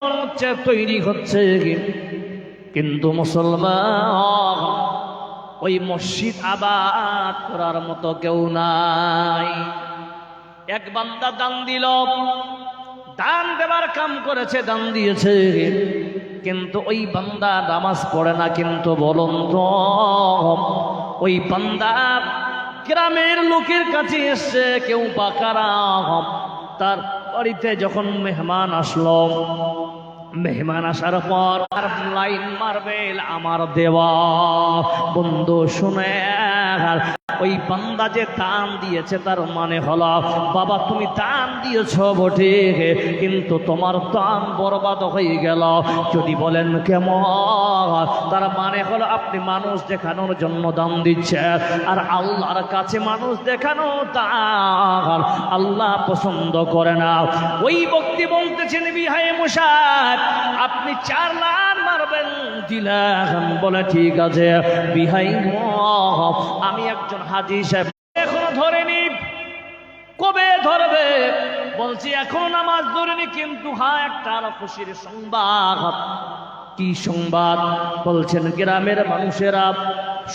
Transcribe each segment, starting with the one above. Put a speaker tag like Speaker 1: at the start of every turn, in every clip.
Speaker 1: হচ্ছে তৈরি হচ্ছে, কিন্তু মুসলমান ওই মসজিদ আবাদ করার মতো কেউ নাই। এক বান্দা দান দিল, দান দেবার কাম করেছে, দান দিয়েছে, কিন্তু ওই বান্দা নামাজ পড়ে না। কিন্তু বলুন তো, ওই বান্দা গ্রামের লোকের কাছে এসছে, কেউ বাকারা, তার বাড়িতে যখন মেহমান আসলো, মেহমান আসার পর আর লাইন মারবেল আমার দেওয়া বন্ধু শুনে, ওই বান্দা যে দান দিয়েছে তার মানে হলো, বাবা তুমি দান দিয়েছ বটে, কিন্তু তোমার দান বরবাদ হয়ে গেল। যদি বলেন কেমন, তার মানে হলো আপনি মানুষ দেখানোর জন্য দান দিচ্ছেন, আর আল্লাহর কাছে মানুষ দেখানো দান আল্লাহ পছন্দ করে না। ওই ব্যক্তি বলতেছেন, বিহায়ে মুসাদ আপনি 4 লাখ মারবেন, দিলাম। বলে ঠিক আছে বিহাই, আমি একজন হাজী সাহেব, এখনো ধরেনি। কবে ধরবে? বলছি এখনো নামাজ ধরেনি, কিন্তু হ্যাঁ একটা আরো খুশির সংবাদ। কি সংবাদ? বলছেন গ্রামের মানুষেরা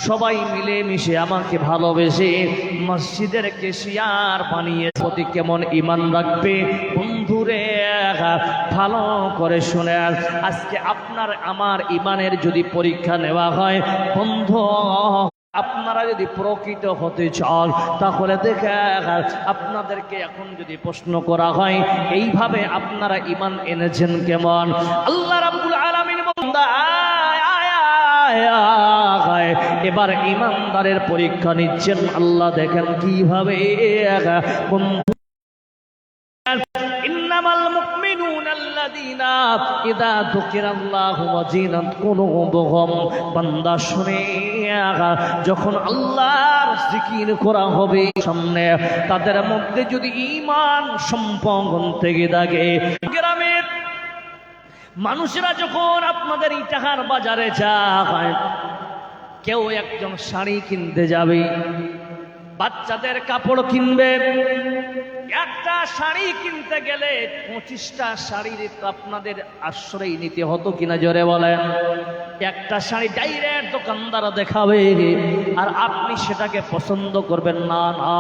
Speaker 1: সবাই মিলে মিশে আমাকে ভালোবেসে মসজিদের কেশিয়ার বানিয়ে। প্রতি কেমন ঈমান রাখবে বন্ধুরে, ভালো করে শুনেন। আজকে আপনার আমার ঈমানের যদি পরীক্ষা নেওয়া হয় বন্ধু, আপনারা যদি প্রকৃত হতে চান, তাহলে দেখে আপনাদেরকে এখন যদি প্রশ্ন করা হয় এইভাবে আপনারা ঈমান এনেছেন কেমন? আল্লাহ রাব্বুল আলামিন বান্দা এবার ঈমানদারের পরীক্ষা নিচ্ছেন আল্লাহ। দেখেন কিভাবে। ইন্নামাল মুমিনুনা আল্লাযীনা ইযা যুকিরাল্লাহু ওয়াজিলাত কুলুবুহুম। বান্দা শুনে, যখন আল্লাহর জিকির করা হবে সামনে, তাদের মধ্যে যদি ঈমান সম্পন্ন থেকে থাকে। গ্রামের মানুষেরা যখন আপনাদের ইটাহার বাজারে যায়, কেউ একজন শাড়ি কিনতে যাবে, বাচ্চাদের কাপড় কিনবে, একটা শাড়ি কিনতে গেলে 25টা শাড়ির আপনাদের আশ্রয় নিতে হতো কিনা জোরে বলেন? একটা শাড়ি ডাইরেক্ট দোকানদার দেখাবে, আর আপনি সেটাকে পছন্দ করবেন না। না,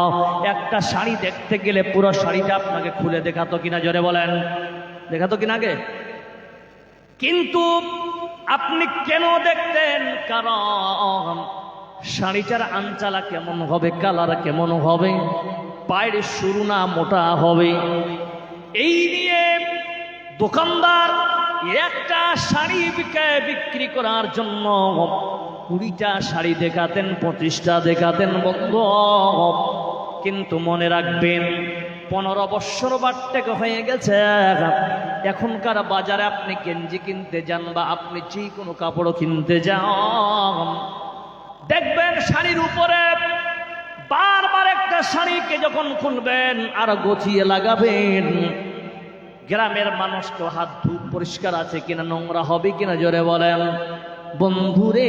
Speaker 1: একটা শাড়ি দেখতে গেলে পুরো শাড়িটা আপনাকে খুলে দেখাতো কিনা জোরে বলেন? দেখাতো কিনা আগে? কিন্তু আপনি কেন দেখতেন? কারণ শাড়িটার আঞ্চালা কেমন হবে, কালার কেমন হবে, পায়ের শুরু না মোটা হবে, এই নিয়ে দোকানদার একটা শাড়ি বিক্রি করার জন্য 20টা শাড়ি দেখাতেন, 25টা দেখাতেন বন্ধু। কিন্তু মনে রাখবেন, 15 বৎসর বারটেক হয়ে গেছে। এখনকার বাজারে আপনি গেঞ্জি কিনতে যান বা আপনি যে কোনো কাপড় কিনতে যান, দেখবেন শাড়ির উপরে বারবার একটা শাড়িকে যখন খুলবেন আর গছিয়ে লাগাবেন, গ্রামের মানুষ তো হাত ধুয়ে পরিষ্কার আছে কিনা, নোংরা হবে কিনা জোরে বলেন বন্ধুরে।